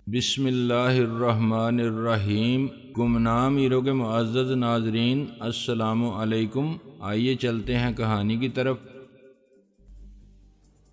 بسم اللہ الرحمن الرحیم۔ گمنام ہیرو کے معزز ناظرین، السلام علیکم۔ آئیے چلتے ہیں کہانی کی طرف۔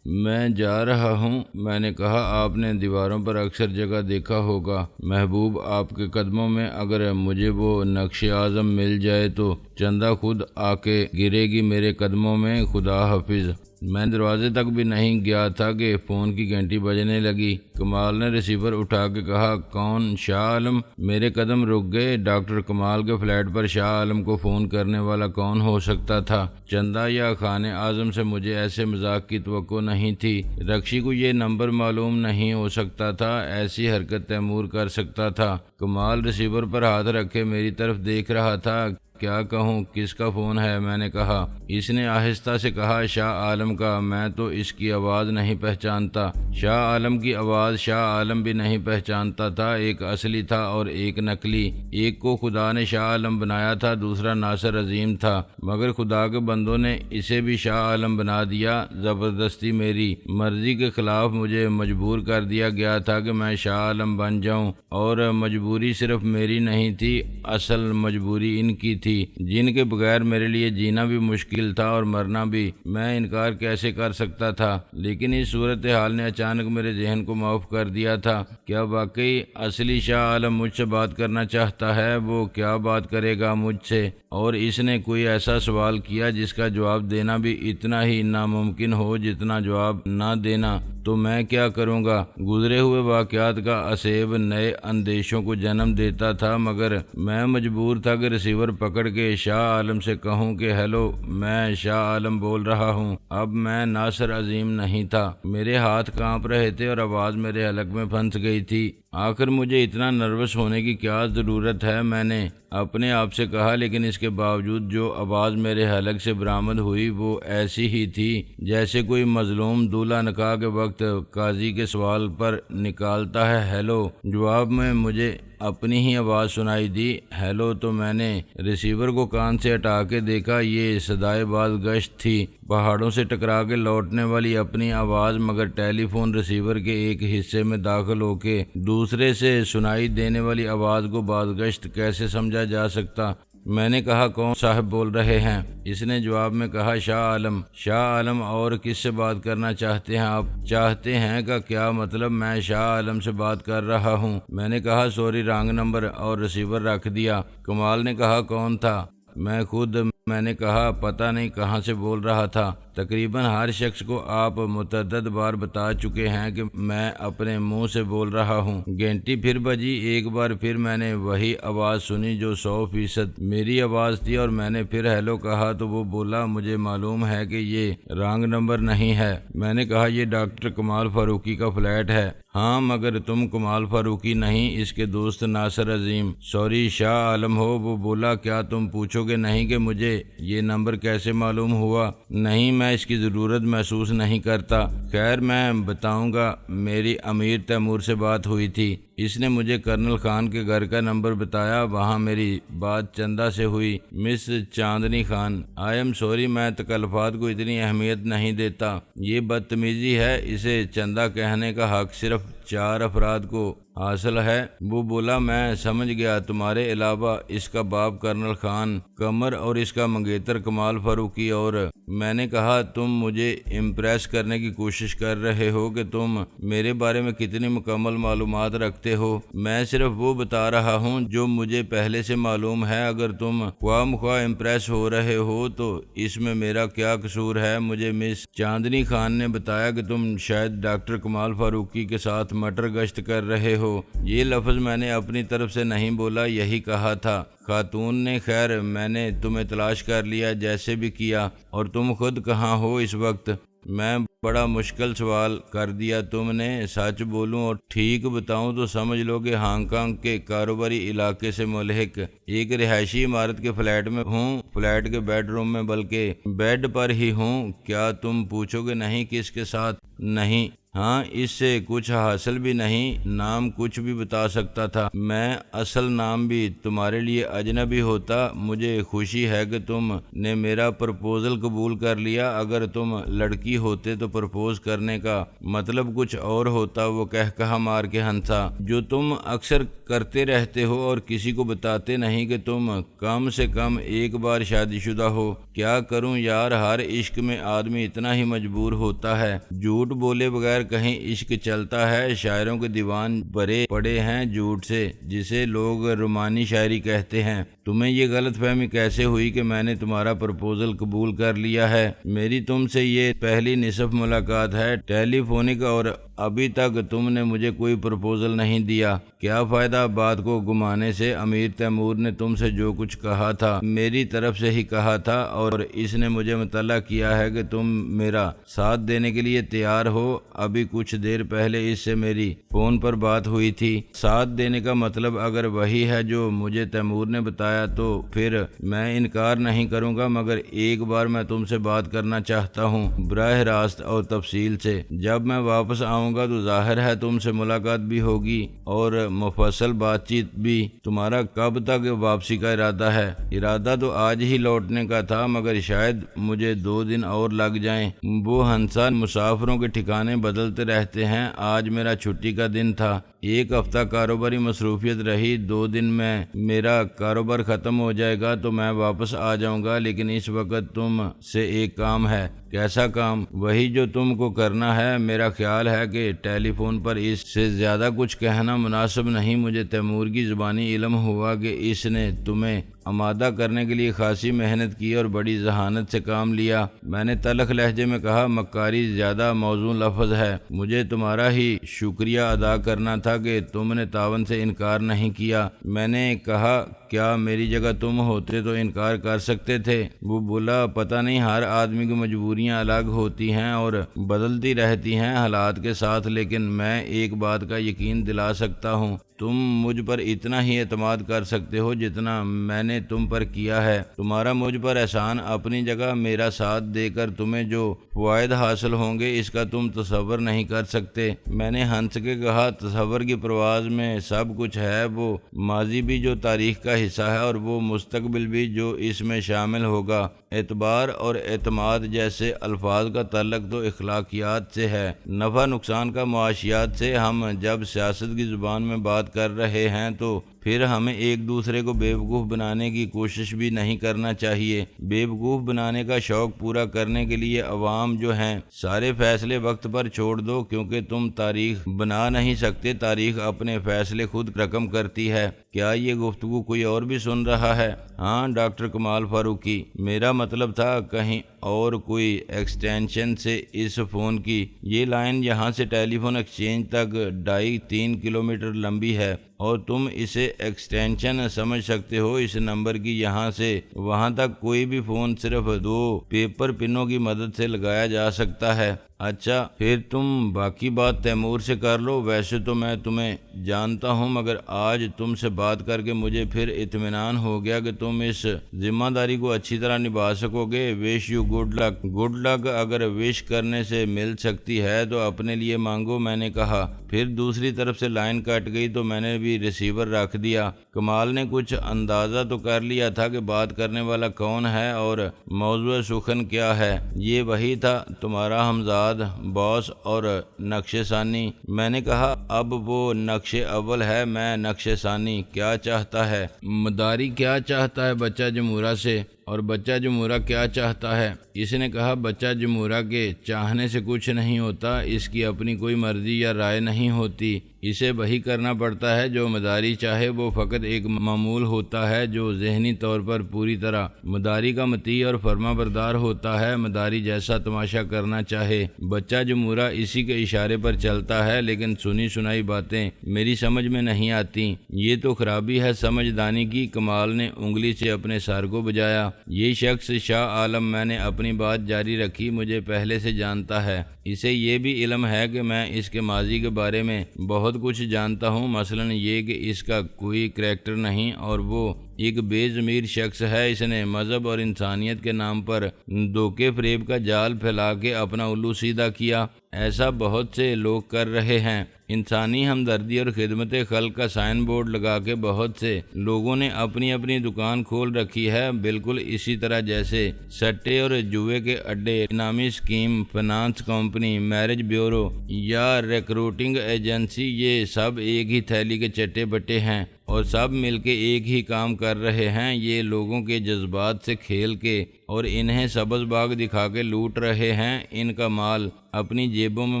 میں جا رہا ہوں، میں نے کہا آپ نے دیواروں پر اکثر جگہ دیکھا ہوگا محبوب آپ کے قدموں میں اگر مجھے وہ نقش اعظم مل جائے تو چندہ خود آ کے گرے گی میرے قدموں میں، خدا حافظ۔ میں دروازے تک بھی نہیں گیا تھا کہ فون کی گھنٹی بجنے لگی۔ کمال نے ریسیور اٹھا کے کہا، کون؟ شاہ عالم۔ میرے قدم رک گئے۔ ڈاکٹر کمال کے فلیٹ پر شاہ عالم کو فون کرنے والا کون ہو سکتا تھا؟ چندہ یا خان اعظم سے مجھے ایسے مذاق کی توقع نہیں تھی۔ رکشی کو یہ نمبر معلوم نہیں ہو سکتا تھا، ایسی حرکت تیمور کر سکتا تھا۔ کمال ریسیور پر ہاتھ رکھے میری طرف دیکھ رہا تھا۔ کیا کہوں، کس کا فون ہے؟ میں نے کہا۔ اس نے آہستہ سے کہا، شاہ عالم کا۔ میں تو اس کی آواز نہیں پہچانتا۔ شاہ عالم کی آواز شاہ عالم بھی نہیں پہچانتا تھا۔ ایک اصلی تھا اور ایک نقلی۔ ایک کو خدا نے شاہ عالم بنایا تھا، دوسرا ناصر عظیم تھا، مگر خدا کے بندوں نے اسے بھی شاہ عالم بنا دیا۔ زبردستی میری مرضی کے خلاف مجھے مجبور کر دیا گیا تھا کہ میں شاہ عالم بن جاؤں، اور مجبوری صرف میری نہیں تھی، اصل مجبوری ان کی تھی، جن کے بغیر میرے لیے جینا بھی مشکل تھا اور مرنا بھی۔ میں انکار کیسے کر سکتا تھا؟ لیکن اس صورتحال نے اچانک میرے ذہن کو معاف کر دیا تھا۔ کیا واقعی اصلی شاہ عالم مجھ سے بات کرنا چاہتا ہے؟ وہ کیا بات کرے گا مجھ سے؟ اور اس نے کوئی ایسا سوال کیا جس کا جواب دینا بھی اتنا ہی ناممکن ہو جتنا جواب نہ دینا؟ تو میں کیا کروں گا؟ گزرے ہوئے واقعات کا اسیب نئے اندیشوں کو جنم دیتا تھا، مگر میں مجبور تھا کہ ریسیور پکڑ کے شاہ عالم سے کہوں کہ ہیلو، میں شاہ عالم بول رہا ہوں۔ اب میں ناصر عظیم نہیں تھا۔ میرے ہاتھ کانپ رہے تھے اور آواز میرے حلق میں پھنس گئی تھی۔ آخر مجھے اتنا نروس ہونے کی کیا ضرورت ہے؟ میں نے اپنے آپ سے کہا، لیکن اس کے باوجود جو آواز میرے حلق سے برآمد ہوئی وہ ایسی ہی تھی جیسے کوئی مظلوم دولہا نکاح کے وقت قاضی کے سوال پر نکالتا ہے، ہیلو۔ جواب میں مجھے اپنی ہی آواز سنائی دی، ہیلو۔ تو میں نے ریسیور کو کان سے ہٹا کے دیکھا، یہ صدائے باز گشت تھی، پہاڑوں سے ٹکرا کے لوٹنے والی اپنی آواز، مگر ٹیلی فون ریسیور کے ایک حصے میں داخل ہو کے دوسرے سے سنائی دینے والی آواز کو بازگشت کیسے سمجھا جا سکتا؟ میں نے کہا، کون صاحب بول رہے ہیں؟ اس نے جواب میں کہا، شاہ عالم۔ شاہ عالم؟ اور کس سے بات کرنا چاہتے ہیں آپ؟ چاہتے ہیں کا کیا مطلب؟ میں شاہ عالم سے بات کر رہا ہوں۔ میں نے کہا، سوری، رانگ نمبر، اور ریسیور رکھ دیا۔ کمال نے کہا، کون تھا؟ میں خود۔ میں نے کہا، پتہ نہیں کہاں سے بول رہا تھا۔ تقریباً ہر شخص کو آپ متعدد بار بتا چکے ہیں کہ میں اپنے منہ سے بول رہا ہوں۔ گھنٹی پھر بجی۔ ایک بار پھر میں نے وہی آواز سنی جو 100% میری آواز تھی، اور میں نے پھر ہیلو کہا تو وہ بولا، مجھے معلوم ہے کہ یہ رانگ نمبر نہیں ہے۔ میں نے کہا، یہ ڈاکٹر کمال فاروقی کا فلیٹ ہے۔ ہاں، مگر تم کمال فاروقی نہیں، اس کے دوست ناصر عظیم۔ سوری، شاہ عالم ہو؟ وہ بولا، کیا تم پوچھو گے نہیں کہ مجھے یہ نمبر کیسے معلوم ہوا؟ نہیں، میں اس کی ضرورت محسوس نہیں کرتا۔ خیر، میں بتاؤں گا۔ میری امیر تیمور سے بات ہوئی تھی۔ اس نے مجھے کرنل خان کے گھر کا نمبر بتایا، وہاں میری بات چندہ سے ہوئی، مس چاندنی خان۔ آئی ایم سوری، میں تکلفات کو اتنی اہمیت نہیں دیتا، یہ بدتمیزی ہے۔ اسے چندہ کہنے کا حق صرف 4 افراد کو حاصل ہے۔ وہ بولا، میں سمجھ گیا، تمہارے علاوہ اس کا باپ کرنل خان قمر اور اس کا منگیتر کمال فاروقی۔ اور میں نے کہا، تم مجھے امپریس کرنے کی کوشش کر رہے ہو کہ تم میرے بارے میں کتنی مکمل معلومات رکھتے ہو۔ میں صرف وہ بتا رہا ہوں جو مجھے پہلے سے معلوم ہے۔ اگر تم خواہ مخواہ امپریس ہو رہے ہو تو اس میں میرا کیا قصور ہے؟ مجھے مس چاندنی خان نے بتایا کہ تم شاید ڈاکٹر کمال فاروقی کے ساتھ مٹر گشت کر رہے ہو۔ یہ لفظ میں نے اپنی طرف سے نہیں بولا، یہی کہا تھا خاتون نے۔ خیر، میں نے تمہیں تلاش کر لیا، جیسے بھی کیا۔ اور تم خود کہاں ہو اس وقت؟ میں بڑا مشکل سوال کر دیا تم نے۔ سچ بولوں اور ٹھیک بتاؤں تو سمجھ لو کہ ہانگ کانگ کے کاروباری علاقے سے ملحق ایک رہائشی عمارت کے فلیٹ میں ہوں، فلیٹ کے بیڈ روم میں، بلکہ بیڈ پر ہی ہوں۔ کیا تم پوچھو گے نہیں کس کے ساتھ؟ نہیں۔ ہاں اس سے کچھ حاصل بھی نہیں، نام کچھ بھی بتا سکتا تھا، میں اصل نام بھی تمہارے لیے اجنبی ہوتا۔ مجھے خوشی ہے کہ تم نے میرا پرپوزل قبول کر لیا، اگر تم لڑکی ہوتے تو پرپوز کرنے کا مطلب کچھ اور ہوتا۔ وہ کہا مار کے ہنسا۔ جو تم اکثر کرتے رہتے ہو اور کسی کو بتاتے نہیں کہ تم کم سے کم ایک بار شادی شدہ ہو۔ کیا کروں یار، ہر عشق میں آدمی اتنا ہی مجبور ہوتا ہے، جھوٹ بولے بغیر کہیں عشق چلتا ہے۔ شاعروں کے دیوان بھرے پڑے ہیں جھوٹ سے، جسے لوگ رومانی شاعری کہتے ہیں۔ تمہیں یہ غلط فہمی کیسے ہوئی کہ میں نے تمہارا پرپوزل قبول کر لیا ہے؟ میری تم سے یہ پہلی نصف ملاقات ہے ٹیلی فونک، اور ابھی تک تم نے مجھے کوئی پرپوزل نہیں دیا۔ کیا فائدہ بات کو گھمانے سے؟ امیر تیمور نے تم سے جو کچھ کہا تھا میری طرف سے ہی کہا تھا، اور اس نے مجھے مطلع کیا ہے کہ تم میرا ساتھ دینے کے لیے تیار ہو۔ ابھی کچھ دیر پہلے اس سے میری فون پر بات ہوئی تھی۔ ساتھ دینے کا مطلب اگر وہی ہے جو مجھے تیمور نے بتایا تو پھر میں انکار نہیں کروں گا، مگر ایک بار میں تم سے بات کرنا چاہتا ہوں، براہ راست اور تفصیل سے۔ جب میں واپس آؤں گا تو ظاہر ہے تم سے ملاقات بھی ہوگی اور مفصل بات چیت بھی۔ تمہارا کب تک واپسی کا ارادہ ہے؟ ارادہ تو آج ہی لوٹنے کا تھا، مگر شاید مجھے 2 دن اور لگ جائیں۔ وہ ہنسا۔ مسافروں کے ٹھکانے بدلتے رہتے ہیں، آج میرا چھٹی کا دن تھا۔ 1 ہفتہ کاروباری مصروفیت رہی، 2 دن میں میرا کاروبار ختم ہو جائے گا تو میں واپس آ جاؤں گا، لیکن اس وقت تم سے ایک کام ہے۔ کیسا کام؟ وہی جو تم کو کرنا ہے۔ میرا خیال ہے کہ ٹیلی فون پر اس سے زیادہ کچھ کہنا مناسب نہیں۔ مجھے تیمور کی زبانی علم ہوا کہ اس نے تمہیں آمادہ کرنے کے لیے خاصی محنت کی اور بڑی ذہانت سے کام لیا۔ میں نے تلخ لہجے میں کہا، مکاری زیادہ موزوں لفظ ہے، مجھے تمہارا ہی شکریہ ادا کرنا تھا کہ تم نے تعاون سے انکار نہیں کیا۔ میں نے کہا، کیا میری جگہ تم ہوتے تو انکار کر سکتے تھے؟ وہ بولا، پتہ نہیں، ہر آدمی کی مجبوریاں الگ ہوتی ہیں اور بدلتی رہتی ہیں حالات کے ساتھ، لیکن میں ایک بات کا یقین دلا سکتا ہوں، تم مجھ پر اتنا ہی اعتماد کر سکتے ہو جتنا میں نے تم پر کیا ہے۔ تمہارا مجھ پر احسان اپنی جگہ، میرا ساتھ دے کر تمہیں جو فوائد حاصل ہوں گے اس کا تم تصور نہیں کر سکتے۔ میں نے ہنس کے کہا، تصور کی پرواز میں سب کچھ ہے، وہ ماضی بھی جو تاریخ کا حصہ ہے اور وہ مستقبل بھی جو اس میں شامل ہوگا۔ اعتبار اور اعتماد جیسے الفاظ کا تعلق تو اخلاقیات سے ہے، نفع نقصان کا معاشیات سے۔ ہم جب سیاست کی زبان میں بات کر رہے ہیں تو پھر ہمیں ایک دوسرے کو بیوقوف بنانے کی کوشش بھی نہیں کرنا چاہیے۔ بیوقوف بنانے کا شوق پورا کرنے کے لیے عوام جو ہیں سارے فیصلے وقت پر چھوڑ دو، کیونکہ تم تاریخ بنا نہیں سکتے، تاریخ اپنے فیصلے خود رقم کرتی ہے۔ کیا یہ گفتگو کوئی اور بھی سن رہا ہے؟ ہاں ڈاکٹر کمال فاروقی، میرا مطلب تھا کہیں اور کوئی ایکسٹینشن سے اس فون کی۔ یہ لائن یہاں سے ٹیلی فون ایکسچینج تک 2.5-3 کلومیٹر لمبی ہے اور تم اسے ایکسٹینشن سمجھ سکتے ہو۔ اس نمبر کی یہاں سے وہاں تک کوئی بھی فون صرف 2 پیپر پنوں کی مدد سے لگایا جا سکتا ہے۔ اچھا، پھر تم باقی بات تیمور سے کر لو۔ ویسے تو میں تمہیں جانتا ہوں، مگر آج تم سے بات کر کے مجھے پھر اطمینان ہو گیا کہ تم اس ذمہ داری کو اچھی طرح نبھا سکو گے۔ Wish you good luck. Good luck اگر وش کرنے سے مل سکتی ہے تو اپنے لیے مانگو، میں نے کہا۔ پھر دوسری طرف سے لائن کٹ گئی تو میں نے بھی ریسیور رکھ دیا۔ کمال نے کچھ اندازہ تو کر لیا تھا کہ بات کرنے والا کون ہے اور موضوع سخن کیا ہے۔ یہ وہی تھا، تمہارا ہمزاد باس اور نقش ثانی۔ میں نے کہا، اب وہ نقش اول ہے، میں نقش ثانی۔ کیا چاہتا ہے؟ مداری کیا چاہتا ہے بچہ جمہورہ سے؟ اور بچہ جمہورہ کیا چاہتا ہے؟ اس نے کہا، بچہ جمہورہ کے چاہنے سے کچھ نہیں ہوتا، اس کی اپنی کوئی مرضی یا رائے نہیں ہوتی، اسے وہی کرنا پڑتا ہے جو مداری چاہے۔ وہ فقط ایک معمول ہوتا ہے جو ذہنی طور پر پوری طرح مداری کا مطیع اور فرما بردار ہوتا ہے، مداری جیسا تماشا کرنا چاہے۔ بچہ جمہورہ اسی کے اشارے پر چلتا ہے، لیکن سنی سنائی باتیں میری سمجھ میں نہیں آتی۔ یہ تو خرابی ہے سمجھدانی کی۔ کمال نے انگلی سے اپنے سر کو بجایا۔ یہ شخص شاہ عالم، میں نے اپنی بات جاری رکھی، مجھے پہلے سے جانتا ہے۔ اسے یہ بھی علم ہے کہ میں اس کے ماضی کے بارے میں بہت کچھ جانتا ہوں، مثلا یہ کہ اس کا کوئی کریکٹر نہیں اور وہ ایک بے ضمیر شخص ہے، اس نے مذہب اور انسانیت کے نام پر دھوکے فریب کا جال پھیلا کے اپنا الو سیدھا کیا۔ ایسا بہت سے لوگ کر رہے ہیں۔ انسانی ہمدردی اور خدمت خلق کا سائن بورڈ لگا کے بہت سے لوگوں نے اپنی اپنی دکان کھول رکھی ہے، بالکل اسی طرح جیسے سٹے اور جوئے کے اڈے، انعامی scheme, finance company, marriage bureau یا ریکروٹنگ ایجنسی، یہ سب ایک ہی تھیلی کے چٹے بٹے ہیں اور سب مل کے ایک ہی کام کر رہے ہیں۔ یہ لوگوں کے جذبات سے کھیل کے اور انہیں سبز باغ دکھا کے لوٹ رہے ہیں، ان کا مال اپنی جیبوں میں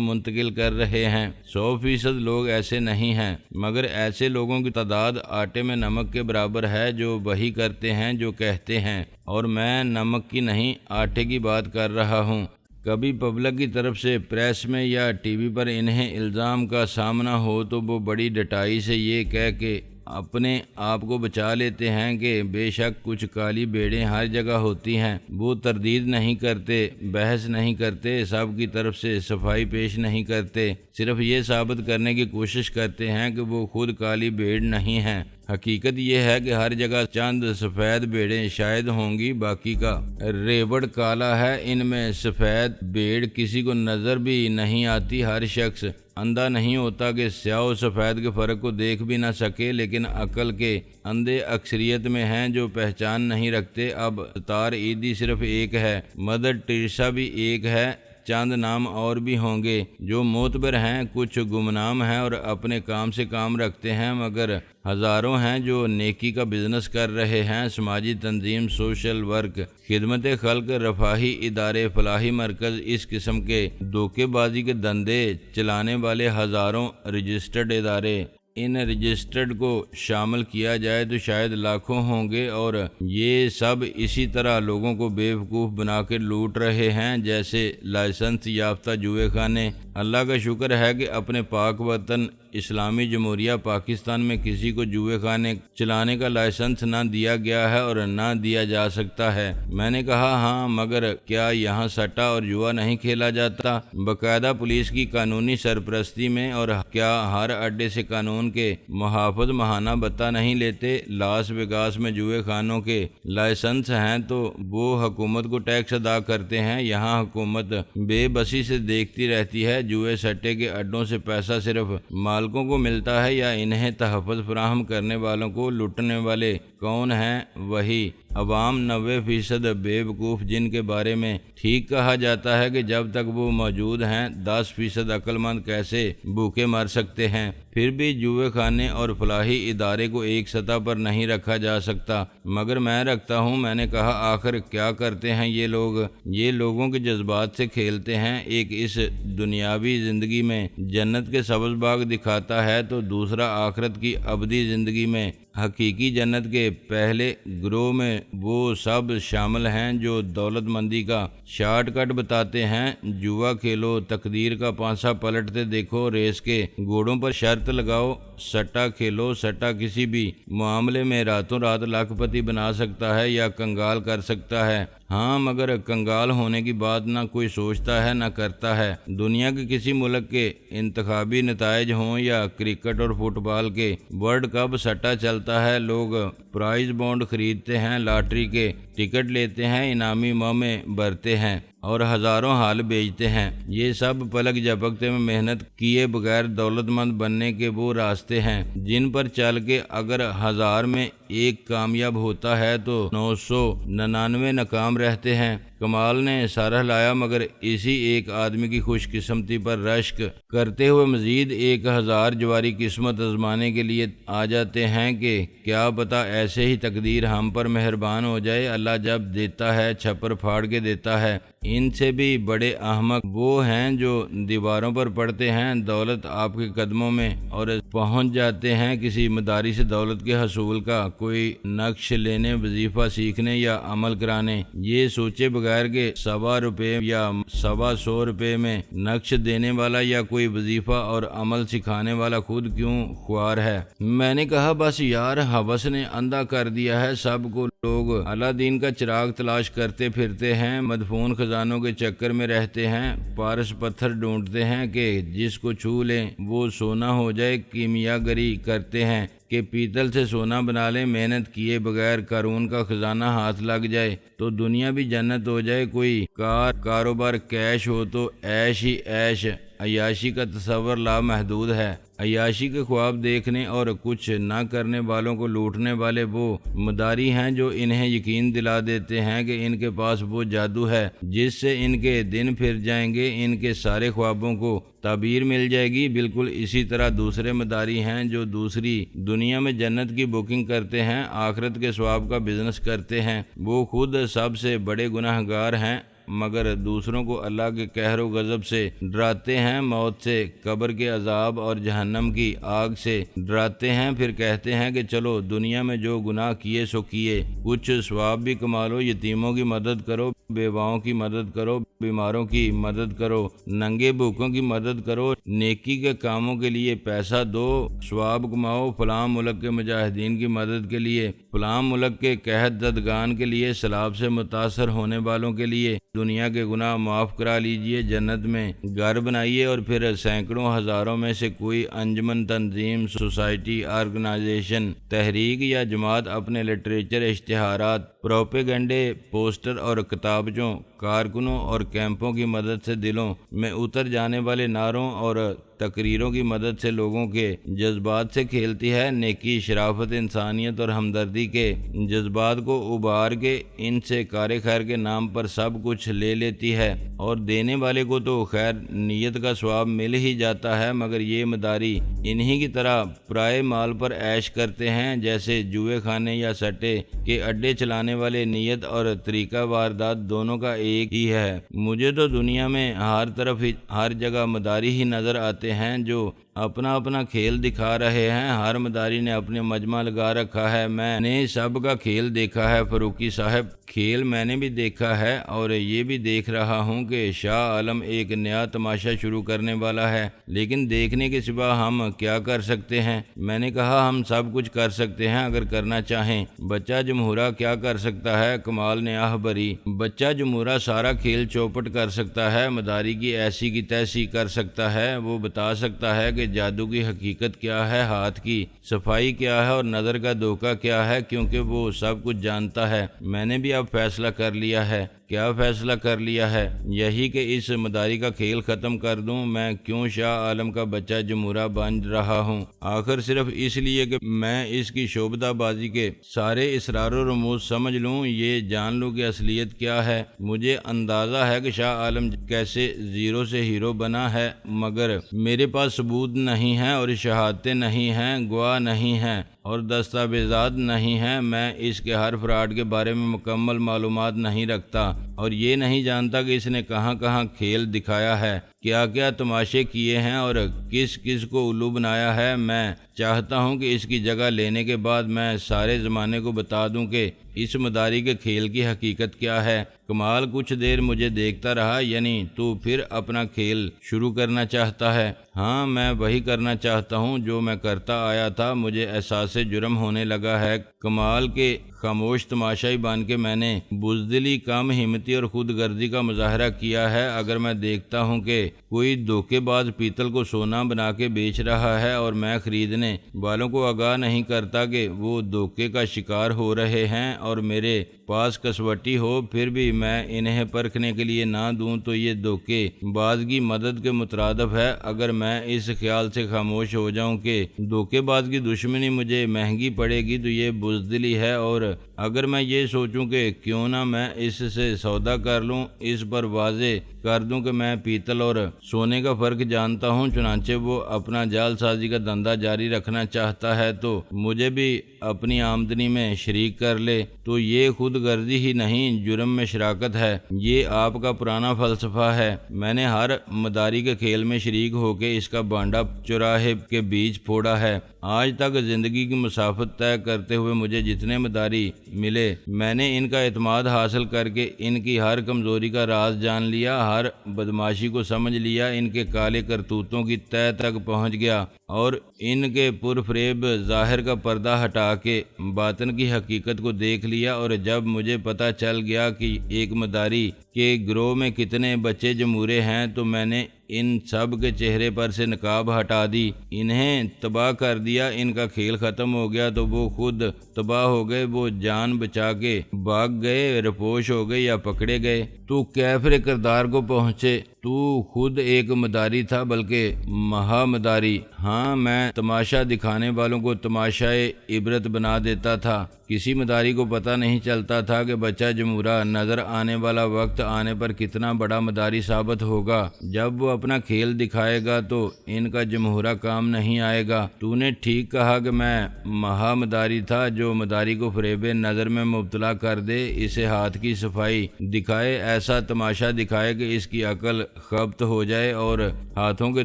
منتقل کر رہے ہیں۔ 100% لوگ ایسے نہیں ہیں، مگر ایسے لوگوں کی تعداد آٹے میں نمک کے برابر ہے جو وہی کرتے ہیں جو کہتے ہیں، اور میں نمک کی نہیں آٹے کی بات کر رہا ہوں۔ کبھی پبلک کی طرف سے پریس میں یا ٹی وی پر انہیں الزام کا سامنا ہو تو وہ بڑی ڈٹائی سے یہ کہہ کے اپنے آپ کو بچا لیتے ہیں کہ بے شک کچھ کالی بھیڑیں ہر جگہ ہوتی ہیں۔ وہ تردید نہیں کرتے، بحث نہیں کرتے، سب کی طرف سے صفائی پیش نہیں کرتے، صرف یہ ثابت کرنے کی کوشش کرتے ہیں کہ وہ خود کالی بھیڑ نہیں ہیں۔ حقیقت یہ ہے کہ ہر جگہ چند سفید بھیڑیں شاید ہوں گی، باقی کا ریوڑ کالا ہے۔ ان میں سفید بھیڑ کسی کو نظر بھی نہیں آتی۔ ہر شخص اندھا نہیں ہوتا کہ سیاہ و سفید کے فرق کو دیکھ بھی نہ سکے، لیکن عقل کے اندھے اکثریت میں ہیں جو پہچان نہیں رکھتے۔ اب ستار عیدی صرف ایک ہے، مدر ٹریسا بھی ایک ہے، چند نام اور بھی ہوں گے جو معتبر ہیں، کچھ گمنام ہیں اور اپنے کام سے کام رکھتے ہیں، مگر ہزاروں ہیں جو نیکی کا بزنس کر رہے ہیں۔ سماجی تنظیم، سوشل ورک، خدمت خلق، رفاہی ادارے، فلاحی مرکز، اس قسم کے دھوکے بازی کے دندے چلانے والے ہزاروں رجسٹرڈ ادارے، ان رجسٹرڈ کو شامل کیا جائے تو شاید لاکھوں ہوں گے، اور یہ سب اسی طرح لوگوں کو بیوقوف بنا کے لوٹ رہے ہیں جیسے لائسنس یافتہ جوئے خانے۔ اللہ کا شکر ہے کہ اپنے پاک وطن اسلامی جمہوریہ پاکستان میں کسی کو جوئے خانے چلانے کا لائسنس نہ دیا گیا ہے اور نہ دیا جا سکتا ہے۔ میں نے کہا ہاں، مگر کیا یہاں سٹا اور جوا نہیں کھیلا جاتا باقاعدہ پولیس کی قانونی سرپرستی میں؟ اور کیا ہر اڈے سے قانون کے محافظ ماہانہ بتا نہیں لیتے؟ لاس ویگاس میں جوئے خانوں کے لائسنس ہیں تو وہ حکومت کو ٹیکس ادا کرتے ہیں۔ یہاں حکومت بے بسی سے دیکھتی رہتی ہے۔ جوئے سٹے کے اڈوں سے پیسہ صرف مالکوں کو ملتا ہے یا انہیں تحفظ فراہم کرنے والوں کو؟ لوٹنے والے کون ہیں؟ وہی عوام 90% بیوقوف جن کے بارے میں ٹھیک کہا جاتا ہے کہ جب تک وہ موجود ہیں 10% عقل مند کیسے بھوکے مر سکتے ہیں۔ پھر بھی جوئے خانے اور فلاحی ادارے کو ایک سطح پر نہیں رکھا جا سکتا، مگر میں رکھتا ہوں۔ میں نے کہا آخر کیا کرتے ہیں یہ لوگ؟ یہ لوگوں کے جذبات سے کھیلتے ہیں۔ ایک اس دنیاوی زندگی میں جنت کے سبز باغ دکھاتا ہے تو دوسرا آخرت کی ابدی زندگی میں حقیقی جنت کے پہلے گروہ میں وہ سب شامل ہیں جو دولت مندی کا شارٹ کٹ بتاتے ہیں۔ جوا کھیلو، تقدیر کا پانسا پلٹتے دیکھو، ریس کے گھوڑوں پر شرط لگاؤ، سٹا کھیلو۔ سٹا کسی بھی معاملے میں راتوں رات لاکھ پتی بنا سکتا ہے یا کنگال کر سکتا ہے، ہاں، مگر کنگال ہونے کی بات نہ کوئی سوچتا ہے نہ کرتا ہے۔ دنیا کے کسی ملک کے انتخابی نتائج ہوں یا کرکٹ اور فٹ بال کے ورلڈ کپ، سٹا چلتا ہے۔ لوگ پرائز بانڈ خریدتے ہیں، لاٹری کے ٹکٹ لیتے ہیں، انعامی مہمیں بھرتے ہیں اور ہزاروں حال بیچتے ہیں۔ یہ سب پلک جھپکتے میں محنت کیے بغیر دولت مند بننے کے وہ راستے ہیں جن پر چل کے اگر 1000 میں ایک کامیاب ہوتا ہے تو 999 ناکام رہتے ہیں۔ کمال نے سارہ لایا، مگر اسی ایک آدمی کی خوش قسمتی پر رشک کرتے ہوئے مزید 1000 جواری قسمت آزمانے کے لیے آ جاتے ہیں کہ کیا پتہ ایسے ہی تقدیر ہم پر مہربان ہو جائے۔ اللہ جب دیتا ہے چھپر پھاڑ کے دیتا ہے۔ ان سے بھی بڑے احمق وہ ہیں جو دیواروں پر پڑھتے ہیں دولت آپ کے قدموں میں اور پہنچ جاتے ہیں کسی مدارس دولت کے حصول کا کوئی نقش لینے، وظیفہ سیکھنے یا عمل کرانے، یہ سوچے بغیر کہ ₹125 یا ₹125 میں نقش دینے والا یا کوئی وظیفہ اور عمل سکھانے والا خود کیوں خوار ہے۔ میں نے کہا بس یار، ہوس نے اندھا کر دیا ہے سب کو۔ لوگ اللہ دین کا چراغ تلاش کرتے پھرتے ہیں، مدفون خزانوں کے چکر میں رہتے ہیں، پارس پتھر ڈھونڈتے ہیں کہ جس کو چھو لیں وہ سونا ہو جائے، کیمیا گری کرتے ہیں، کہ پیتل سے سونا بنا لیں، محنت کیے بغیر قارون کا خزانہ ہاتھ لگ جائے تو دنیا بھی جنت ہو جائے، کوئی کاروبار کیش ہو تو عیش ہی عیش، عیاشی کا تصور لامحدود ہے۔ عیاشی کے خواب دیکھنے اور کچھ نہ کرنے والوں کو لوٹنے والے وہ مداری ہیں جو انہیں یقین دلا دیتے ہیں کہ ان کے پاس وہ جادو ہے جس سے ان کے دن پھر جائیں گے، ان کے سارے خوابوں کو تعبیر مل جائے گی۔ بالکل اسی طرح دوسرے مداری ہیں جو دوسری دنیا میں جنت کی بکنگ کرتے ہیں، آخرت کے ثواب کا بزنس کرتے ہیں۔ وہ خود سب سے بڑے گناہ گار ہیں مگر دوسروں کو اللہ کے قہر و غضب سے ڈراتے ہیں، موت سے، قبر کے عذاب اور جہنم کی آگ سے ڈراتے ہیں، پھر کہتے ہیں کہ چلو دنیا میں جو گناہ کیے سو کیے، کچھ ثواب بھی کما لو، یتیموں کی مدد کرو، بیواؤں کی مدد کرو، بیماروں کی مدد کرو، ننگے بھوکوں کی مدد کرو، نیکی کے کاموں کے لیے پیسہ دو، ثواب کماؤ، فلاں ملک کے مجاہدین کی مدد کے لیے، فلاں ملک کے قحط زدگان کے لیے، سیلاب سے متاثر ہونے والوں کے لیے دنیا کے گناہ معاف کرا لیجئے، جنت میں گھر بنائیے، اور پھر سینکڑوں ہزاروں میں سے کوئی انجمن، تنظیم، سوسائٹی، آرگنائزیشن، تحریک یا جماعت اپنے لٹریچر، اشتہارات، پروپیگنڈے، پوسٹر اور کتابچوں، کارکنوں اور کیمپوں کی مدد سے دلوں میں اتر جانے والے نعروں اور تقریروں کی مدد سے لوگوں کے جذبات سے کھیلتی ہے۔ نیکی، شرافت، انسانیت اور ہمدردی کے جذبات کو ابھار کے ان سے کار خیر کے نام پر سب کچھ لے لیتی ہے، اور دینے والے کو تو خیر نیت کا ثواب مل ہی جاتا ہے، مگر یہ مداری انہی کی طرح پرائے مال پر عیش کرتے ہیں جیسے جوئے خانے یا سٹے کے اڈے چلانے والے۔ نیت اور طریقہ واردات دونوں کا ایک ہی ہے۔ مجھے تو دنیا میں ہر طرف ہر جگہ مداری ہی نظر آتے ہیں جو اپنا اپنا کھیل دکھا رہے ہیں، ہر مداری نے اپنے مجمع لگا رکھا ہے۔ میں نے سب کا کھیل دیکھا ہے فاروقی صاحب، کھیل میں نے بھی دیکھا ہے، اور یہ بھی دیکھ رہا ہوں کہ شاہ عالم ایک نیا تماشا شروع کرنے والا ہے، لیکن دیکھنے کے سوا ہم کیا کر سکتے ہیں؟ میں نے کہا ہم سب کچھ کر سکتے ہیں اگر کرنا چاہیں۔ بچہ جمہورہ کیا کر سکتا ہے؟ کمال نے آہ بھری۔ بچہ جمہورہ سارا کھیل چوپٹ کر سکتا ہے، مداری کی ایسی کی تیسی کر سکتا ہے، وہ بتا سکتا ہے کہ جادو کی حقیقت کیا ہے، ہاتھ کی صفائی کیا ہے اور نظر کا دھوکہ کیا ہے، کیونکہ وہ سب کچھ جانتا ہے۔ میں نے بھی اب فیصلہ کر لیا ہے۔ کیا فیصلہ کر لیا ہے؟ یہی کہ اس مداری کا کھیل ختم کر دوں۔ میں کیوں شاہ عالم کا بچہ جمہورہ بن رہا ہوں؟ آخر صرف اس لیے کہ میں اس کی شعبدہ بازی کے سارے اسرار و رموز سمجھ لوں، یہ جان لوں کہ اصلیت کیا ہے۔ مجھے اندازہ ہے کہ شاہ عالم کیسے زیرو سے ہیرو بنا ہے، مگر میرے پاس ثبوت نہیں ہے اور شہادتیں نہیں ہیں، گواہ نہیں ہیں اور دستاویزات نہیں ہیں۔ میں اس کے ہر فراڈ کے بارے میں مکمل معلومات نہیں رکھتا اور یہ نہیں جانتا کہ اس نے کہاں کہاں کھیل دکھایا ہے، کیا کیا تماشے کیے ہیں اور کس کس کو الو بنایا ہے۔ میں چاہتا ہوں کہ اس کی جگہ لینے کے بعد میں سارے زمانے کو بتا دوں کہ اس مداری کے کھیل کی حقیقت کیا ہے۔ کمال کچھ دیر مجھے دیکھتا رہا۔ یعنی تو پھر اپنا کھیل شروع کرنا چاہتا ہے؟ ہاں، میں وہی کرنا چاہتا ہوں جو میں کرتا آیا تھا۔ مجھے احساس جرم ہونے لگا ہے۔ کمال کے خاموش تماشائی بن کے میں نے بزدلی، کم ہمتی اور خود غرضی کا مظاہرہ کیا ہے۔ اگر میں دیکھتا ہوں کہ کوئی دھوکے باز پیتل کو سونا بنا کے بیچ رہا ہے اور میں خریدنے والوں کو آگاہ نہیں کرتا کہ وہ دھوکے کا شکار ہو رہے ہیں اور میرے پاس کسوٹی ہو، پھر بھی میں انہیں پرکھنے کے لیے نہ دوں تو یہ دھوکے باز کی مدد کے مترادف ہے۔ اگر میں اس خیال سے خاموش ہو جاؤں کہ دھوکے باز کی دشمنی مجھے مہنگی پڑے گی تو یہ بزدلی ہے، اور اگر میں یہ سوچوں کہ کیوں نہ میں اس سے سودا کر لوں، اس پر واضح کر دوں کہ میں پیتل اور سونے کا فرق جانتا ہوں، چنانچہ وہ اپنا جال سازی کا دھندا جاری رکھنا چاہتا ہے تو مجھے بھی اپنی آمدنی میں شریک کر لے، تو یہ خود غرضی ہی نہیں، جرم میں شراکت ہے۔ یہ آپ کا پرانا فلسفہ ہے۔ میں نے ہر مداری کے کھیل میں شریک ہو کے اس کا بانڈا چوراہے کے بیچ پھوڑا ہے۔ آج تک زندگی کی مسافت طے کرتے ہوئے مجھے جتنے مداری ملے، میں نے ان کا اعتماد حاصل کر کے ان کی ہر کمزوری کا راز جان لیا، ہر بدماشی کو سمجھ لیا، ان کے کالے کرتوتوں کی تہہ تک پہنچ گیا اور ان کے پرفریب ظاہر کا پردہ ہٹا کے باطن کی حقیقت کو دیکھ لیا۔ اور جب مجھے پتہ چل گیا کہ ایک مداری کہ گروہ میں کتنے بچے جمورے ہیں تو میں نے ان سب کے چہرے پر سے نقاب ہٹا دی، انہیں تباہ کر دیا، ان کا کھیل ختم ہو گیا تو وہ خود تباہ ہو گئے، وہ جان بچا کے بھاگ گئے، رپوش ہو گئے یا پکڑے گئے۔ تو کیفر کردار کو پہنچے، تو خود ایک مداری تھا بلکہ مہا مداری۔ ہاں، میں تماشا دکھانے والوں کو تماشائے عبرت بنا دیتا تھا۔ کسی مداری کو پتہ نہیں چلتا تھا کہ بچہ جمورہ نظر آنے والا وقت آنے پر کتنا بڑا مداری ثابت ہوگا۔ جب وہ اپنا کھیل دکھائے گا تو ان کا جمہورہ کام نہیں آئے گا۔ تو نے ٹھیک کہا کہ میں مہا مداری تھا، جو مداری کو فریب نظر میں مبتلا کر دے، اسے ہاتھ کی صفائی دکھائے، ایسا تماشا دکھائے کہ اس کی عقل خبت ہو جائے اور ہاتھوں کے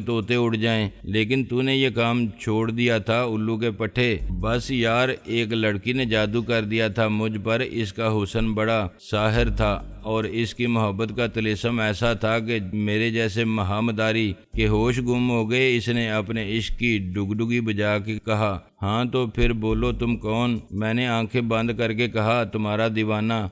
طوطے اڑ جائیں۔ لیکن تو نے یہ کام چھوڑ دیا تھا الو کے پٹھے۔ بس یار، ایک لڑکی نے جادو کر دیا تھا مجھ پر، اس کا حسن بڑا ساحر تھا اور اس کی محبت کا طلسم ایسا تھا کہ میرے جیسے مہامداری کے ہوش گم ہو گئے۔ اس نے اپنے عشق کی ڈگڈگی بجا کے کہا، ہاں تو پھر بولو تم کون؟ میں نے آنکھیں بند کر کے کہا، تمہارا دیوانہ۔